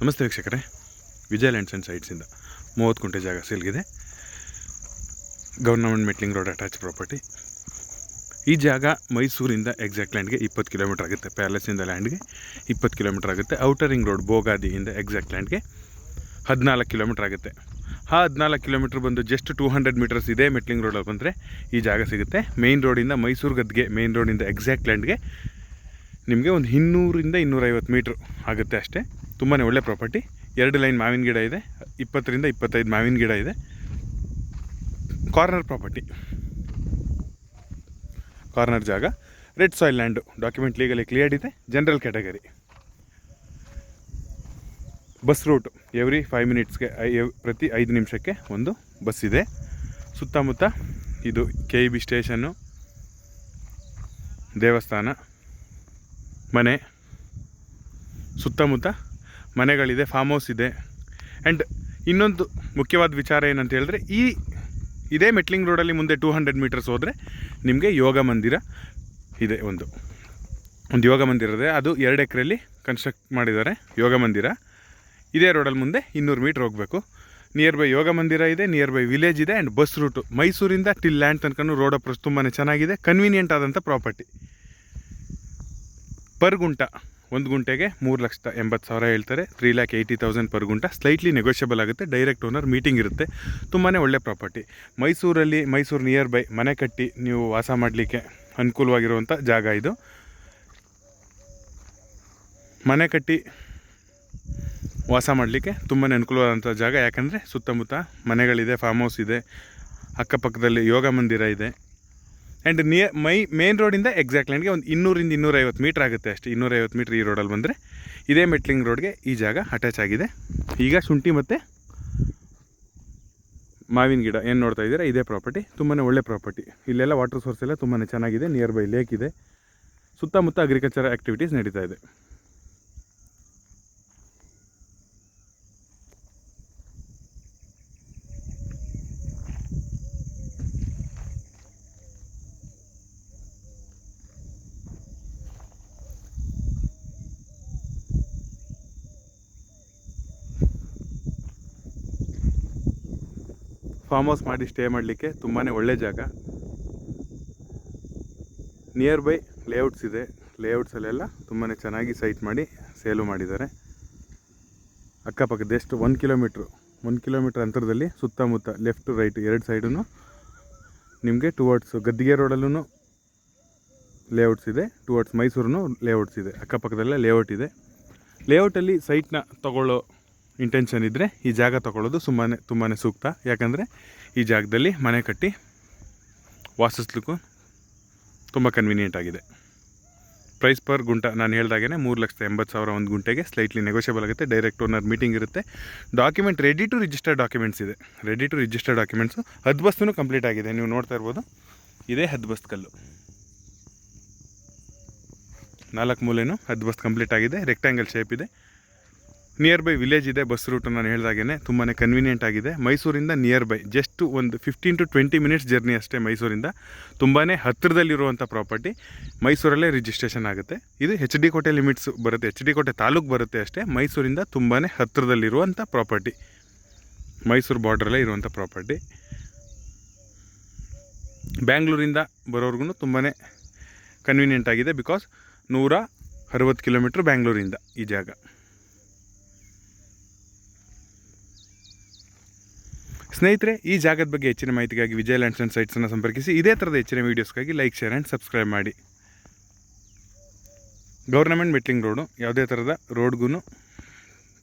ನಮಸ್ತೆ ವೀಕ್ಷಕರೇ, Vijay lands and ಸೈಟ್ಸಿಂದ 30 ಗುಂಟೆ ಜಾಗ ಸೇಲ್ಗಿದೆ. Government metalling road attach property. ಈ ಜಾಗ ಮೈಸೂರಿಂದ ಎಕ್ಸಾಕ್ಟ್ ಲ್ಯಾಂಡ್ಗೆ 20 ಕಿಲೋಮೀಟರ್ ಆಗುತ್ತೆ. ಪ್ಯಾಲೇಸಿಂದ ಲ್ಯಾಂಡ್ಗೆ 20 ಕಿಲೋಮೀಟರ್ ಆಗುತ್ತೆ. ಔಟರ್ ರಿಂಗ್ ರೋಡ್ ಬೋಗಾದಿಯಿಂದ ಎಕ್ಸಾಕ್ಟ್ ಲ್ಯಾಂಡ್ಗೆ 14 ಕಿಲೋಮೀಟರ್ ಆಗುತ್ತೆ. 14 ಕಿಲೋಮೀಟರ್ ಬಂದು ಜಸ್ಟ್ 200 ಮೀಟರ್ಸ್ ಇದೆ ಮೆಟ್ಲಿಂಗ್ ರೋಡಲ್ಲಿ ಬಂದರೆ ಈ ಜಾಗ ಸಿಗುತ್ತೆ. ಮೇಯ್ನ್ ರೋಡಿಂದ ಮೈಸೂರು ಗದ್ಗೆ ಮೇಯ್ನ್ ರೋಡಿಂದ ಎಕ್ಸಾಕ್ಟ್ ಲ್ಯಾಂಡ್ಗೆ ನಿಮಗೆ ಒಂದು 200 ಇಂದ 250 ಮೀಟ್ರ್ ಆಗುತ್ತೆ ಅಷ್ಟೇ. ತುಂಬಾ ಒಳ್ಳೆ ಪ್ರಾಪರ್ಟಿ. 2 ಲೈನ್ ಮಾವಿನ ಗಿಡ ಇದೆ, 20 ರಿಂದ 25 ಮಾವಿನ ಗಿಡ ಇದೆ. ಕಾರ್ನರ್ ಪ್ರಾಪರ್ಟಿ, ಕಾರ್ನರ್ ಜಾಗ, red soil land, document legally clear ಇದೆ. General category. Bus route every 5 ಮಿನಿಟ್ಸ್ಗೆ ಪ್ರತಿ 5 ನಿಮಿಷಕ್ಕೆ ಒಂದು ಬಸ್ ಇದೆ. ಸುತ್ತಮುತ್ತ ಇದು KEB ಸ್ಟೇಷನ್ನು, ದೇವಸ್ಥಾನ, ಮನೆ, ಸುತ್ತಮುತ್ತ ಮನೆಗಳಿದೆ, ಫಾರ್ಮ್ ಹೌಸ್ ಇದೆ. ಆ್ಯಂಡ್ ಇನ್ನೊಂದು ಮುಖ್ಯವಾದ ವಿಚಾರ ಏನಂತ ಹೇಳಿದ್ರೆ, ಇದೇ ಮೆಟ್ಲಿಂಗ್ ರೋಡಲ್ಲಿ ಮುಂದೆ 200 ಮೀಟರ್ಸ್ ಹೋದರೆ ನಿಮಗೆ ಯೋಗ ಮಂದಿರ ಇದೆ. ಒಂದು ಯೋಗ ಮಂದಿರ ಇದೆ, ಅದು 2 ಎಕರೆಯಲ್ಲಿ ಕನ್ಸ್ಟ್ರಕ್ಟ್ ಮಾಡಿದ್ದಾರೆ ಯೋಗ ಮಂದಿರ. ಇದೇ ರೋಡಲ್ಲಿ ಮುಂದೆ 200 ಮೀಟ್ರ್ ಹೋಗಬೇಕು. ನಿಯರ್ ಬೈ ಯೋಗ ಮಂದಿರ ಇದೆ, ನಿಯರ್ ಬೈ ವಿಲೇಜ್ ಇದೆ. ಆ್ಯಂಡ್ ಬಸ್ ರೂಟು ಮೈಸೂರಿಂದ ಟಿಲ್ ಲ್ಯಾಂಡ್ ತನಕ ರೋಡ್ ಅಪ್ರೋಚ್ ತುಂಬಾ ಚೆನ್ನಾಗಿದೆ, ಕನ್ವೀನಿಯೆಂಟ್ ಆದಂಥ ಪ್ರಾಪರ್ಟಿ. ಪರ್ ಗುಂಟ 1 ಗುಂಟೆಗೆ 3,80,000 ಹೇಳ್ತಾರೆ. 3,80,000 ಪರ್ ಗುಂಟ. ಸ್ಲೈಟ್ಲಿ ನೆಗೋಷಿಯಬಲ್ ಆಗುತ್ತೆ. ಡೈರೆಕ್ಟ್ ಓನರ್ ಮೀಟಿಂಗ್ ಇರುತ್ತೆ. ತುಂಬಾ ಒಳ್ಳೆ ಪ್ರಾಪರ್ಟಿ. ಮೈಸೂರು ನಿಯರ್ ಬೈ ಮನೆ ಕಟ್ಟಿ ನೀವು ವಾಸ ಮಾಡಲಿಕ್ಕೆ ಅನುಕೂಲವಾಗಿರುವಂಥ ಜಾಗ ಇದು. ಮನೆ ಕಟ್ಟಿ ವಾಸ ಮಾಡಲಿಕ್ಕೆ ತುಂಬಾ ಅನುಕೂಲವಾದಂಥ ಜಾಗ. ಯಾಕಂದರೆ ಸುತ್ತಮುತ್ತ ಮನೆಗಳಿದೆ, ಫಾರ್ಮ್ ಹೌಸ್ ಇದೆ, ಅಕ್ಕಪಕ್ಕದಲ್ಲಿ ಯೋಗ ಮಂದಿರ ಇದೆ. ಆ್ಯಂಡ್ ಮೇನ್ ರೋಡಿಂದ ಎಕ್ಸಾಕ್ಟ್ ಲ್ಯಾಂಡ್ಗೆ ಒಂದು 200 ಇಂದ 250 ಮೀಟ್ರ್ ಆಗುತ್ತೆ ಅಷ್ಟೇ. 250 ಮೀಟ್ರ್ ಈ ರೋಡಲ್ಲಿ ಬಂದರೆ ಇದೇ ಮೆಟ್ಲಿಂಗ್ ರೋಡ್ಗೆ ಈ ಜಾಗ ಅಟ್ಯಾಚ್ ಆಗಿದೆ. ಈಗ ಶುಂಠಿ ಮತ್ತು ಮಾವಿನ ಗಿಡ ಏನು ನೋಡ್ತಾ ಇದ್ದೀರಾ, ಇದೇ ಪ್ರಾಪರ್ಟಿ. ತುಂಬಾ ಒಳ್ಳೆ ಪ್ರಾಪರ್ಟಿ. ಇಲ್ಲೆಲ್ಲ ವಾಟರ್ ಸೋರ್ಸ್ ಎಲ್ಲ ತುಂಬಾ ಚೆನ್ನಾಗಿದೆ. ನಿಯರ್ ಬೈ ಲೇಕ್ ಇದೆ. ಸುತ್ತಮುತ್ತ ಅಗ್ರಿಕಲ್ಚರ್ ಆ್ಯಕ್ಟಿವಿಟೀಸ್ ನಡೀತಾ ಇದೆ. ಫಾರ್ಮ್ ಹೌಸ್ ಮಾಡಿ ಸ್ಟೇ ಮಾಡಲಿಕ್ಕೆ ತುಂಬಾ ಒಳ್ಳೆ ಜಾಗ. ನಿಯರ್ ಬೈ ಲೇಔಟ್ಸ್ ಇದೆ. ಲೇಔಟ್ಸಲ್ಲೆಲ್ಲ ತುಂಬಾ ಚೆನ್ನಾಗಿ ಸೈಟ್ ಮಾಡಿ ಸೇಲು ಮಾಡಿದ್ದಾರೆ. ಅಕ್ಕಪಕ್ಕದ ಎಷ್ಟು 1 ಕಿಲೋಮೀಟ್ರ್ ಅಂತರದಲ್ಲಿ ಸುತ್ತಮುತ್ತ ಲೆಫ್ಟ್ ರೈಟ್ 2 ಸೈಡೂ ನಿಮಗೆ ಟುವರ್ಡ್ಸ್ ಗದ್ದಿಗೆ ರೋಡಲ್ಲೂ ಲೇಔಟ್ಸ್ ಇದೆ, ಟುವರ್ಡ್ಸ್ ಮೈಸೂರು ಲೇಔಟ್ಸ್ ಇದೆ. ಅಕ್ಕಪಕ್ಕದಲ್ಲೇ ಲೇಔಟ್ ಇದೆ. ಲೇಔಟಲ್ಲಿ ಸೈಟ್ನ ತಗೊಳ್ಳೋ ಇಂಟೆನ್ಷನ್ ಇದ್ದರೆ ಈ ಜಾಗ ತೊಗೊಳ್ಳೋದು ತುಂಬಾ ಸೂಕ್ತ. ಯಾಕಂದರೆ ಈ ಜಾಗದಲ್ಲಿ ಮನೆ ಕಟ್ಟಿ ವಾಸಿಸ್ಲಿಕ್ಕೂ ತುಂಬ ಕನ್ವೀನಿಯೆಂಟ್ ಆಗಿದೆ. ಪ್ರೈಸ್ ಪರ್ ಗುಂಟ ನಾನು ಹೇಳ್ದಾಗೇ 3,80,000 1 ಗುಂಟೆಗೆ. ಸ್ಲೈಟ್ಲಿ ನೆಗೋಷಿಯಬಲ್ ಆಗುತ್ತೆ. ಡೈರೆಕ್ಟ್ ಓನರ್ ಮೀಟಿಂಗ್ ಇರುತ್ತೆ. Document ready to register documents ಇದೆ. ಡಾಕ್ಯುಮೆಂಟ್ಸು. ಹದ್ಬಸ್ತೂ ಕಂಪ್ಲೀಟ್ ಆಗಿದೆ. ನೀವು ನೋಡ್ತಾ ಇರ್ಬೋದು, ಇದೇ ಹದ್ಬಸ್ತ್ ಕಲ್ಲು. 4 ಮೂಲೆಯೂ ಹದ್ಬಸ್ತ್ ಕಂಪ್ಲೀಟ್ ಆಗಿದೆ. ರೆಕ್ಟ್ಯಾಂಗಲ್ ಶೇಪ್ ಇದೆ. ನಿಯರ್ ಬೈ ವಿಲೇಜ್ ಇದೆ. ಬಸ್ ರೂಟು ನಾನು ಹೇಳ್ದಾಗೇ ತುಂಬಾ ಕನ್ವೀನಿಯೆಂಟ್ ಆಗಿದೆ. ಮೈಸೂರಿಂದ ನಿಯರ್ ಬೈ ಜಸ್ಟ್ ಒಂದು 15 to 20 ಮಿನಿಟ್ಸ್ ಜರ್ನಿ ಅಷ್ಟೇ. ಮೈಸೂರಿಂದ ತುಂಬಾ ಹತ್ತಿರದಲ್ಲಿರುವಂಥ ಪ್ರಾಪರ್ಟಿ. ಮೈಸೂರಲ್ಲೇ ರಿಜಿಸ್ಟ್ರೇಷನ್ ಆಗುತ್ತೆ. ಇದು HD ಕೋಟೆ ಲಿಮಿಟ್ಸ್ ಬರುತ್ತೆ, HD ಕೋಟೆ ತಾಲೂಕು ಬರುತ್ತೆ ಅಷ್ಟೇ. ಮೈಸೂರಿಂದ ತುಂಬಾ ಹತ್ತಿರದಲ್ಲಿರುವಂಥ ಪ್ರಾಪರ್ಟಿ, ಮೈಸೂರು ಬಾರ್ಡ್ರಲ್ಲೇ ಇರುವಂಥ ಪ್ರಾಪರ್ಟಿ. ಬ್ಯಾಂಗ್ಳೂರಿಂದ ಬರೋರ್ಗು ತುಂಬಾ ಕನ್ವೀನಿಯೆಂಟ್ ಆಗಿದೆ. ಬಿಕಾಸ್ 160 ಕಿಲೋಮೀಟ್ರ್ ಬ್ಯಾಂಗ್ಳೂರಿಂದ ಈ ಜಾಗ. ಸ್ನೇಹಿತರೆ, ಈ ಜಾಗದ ಬಗ್ಗೆ ಹೆಚ್ಚಿನ ಮಾಹಿತಿಗಾಗಿ ವಿಜಯ್ ಲ್ಯಾಂಡ್ಸ್ ಆ್ಯಂಡ್ ಸೈಟ್ಸನ್ನು ಸಂಪರ್ಕಿಸಿ. ಇದೇ ಥರದ ಹೆಚ್ಚಿನ ವೀಡಿಯೋಸ್ಗಾಗಿ ಲೈಕ್, ಶೇರ್ ಆ್ಯಂಡ್ ಸಬ್ಸ್ಕ್ರೈಬ್ ಮಾಡಿ. ಗವರ್ನಮೆಂಟ್ ಮೆಟ್ಲಿಂಗ್ ರೋಡು, ಯಾವುದೇ ಥರದ ರೋಡ್ಗೂ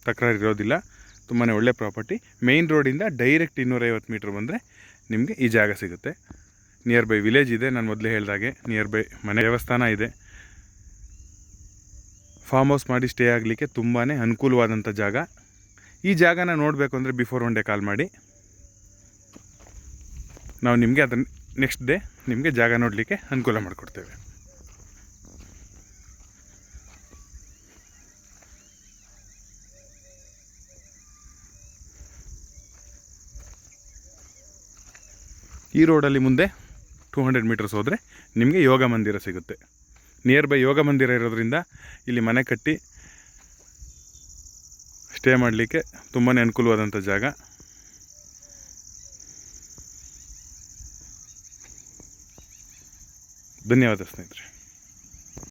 ತಕರಾರು ಇರೋದಿಲ್ಲ. ತುಂಬಾ ಒಳ್ಳೆ ಪ್ರಾಪರ್ಟಿ. ಮೇಯ್ನ್ ರೋಡಿಂದ ಡೈರೆಕ್ಟ್ 250 ಮೀಟ್ರ್ ಬಂದರೆ ನಿಮಗೆ ಈ ಜಾಗ ಸಿಗುತ್ತೆ. ನಿಯರ್ ಬೈ ವಿಲೇಜ್ ಇದೆ. ನಾನು ಮೊದಲೇ ಹೇಳಿದಾಗೆ ನಿಯರ್ ಬೈ ಮನೆ, ದೇವಸ್ಥಾನ ಇದೆ. ಫಾರ್ಮ್ ಹೌಸ್ ಮಾಡಿ ಸ್ಟೇ ಆಗಲಿಕ್ಕೆ ತುಂಬಾ ಅನುಕೂಲವಾದಂಥ ಜಾಗ. ಈ ಜಾಗನ ನೋಡಬೇಕು ಅಂದರೆ ಬಿಫೋರ್ 1 ಡೇ ಕಾಲ್ ಮಾಡಿ. ನಾವು ನಿಮಗೆ ಅದನ್ನು ನೆಕ್ಸ್ಟ್ ಡೇ ನಿಮಗೆ ಜಾಗ ನೋಡಲಿಕ್ಕೆ ಅನುಕೂಲ ಮಾಡಿಕೊಡ್ತೇವೆ. ಈ ರೋಡಲ್ಲಿ ಮುಂದೆ 200 ಮೀಟರ್ಸ್ ಹೋದರೆ ನಿಮಗೆ ಯೋಗ ಮಂದಿರ ಸಿಗುತ್ತೆ. ನಿಯರ್ ಬೈ ಯೋಗ ಮಂದಿರ ಇರೋದ್ರಿಂದ ಇಲ್ಲಿ ಮನೆ ಕಟ್ಟಿ ಸ್ಟೇ ಮಾಡಲಿಕ್ಕೆ ತುಂಬಾ ಅನುಕೂಲವಾದಂಥ ಜಾಗ. ಧನ್ಯವಾದ ಸ್ನೇಹಿತರೆ.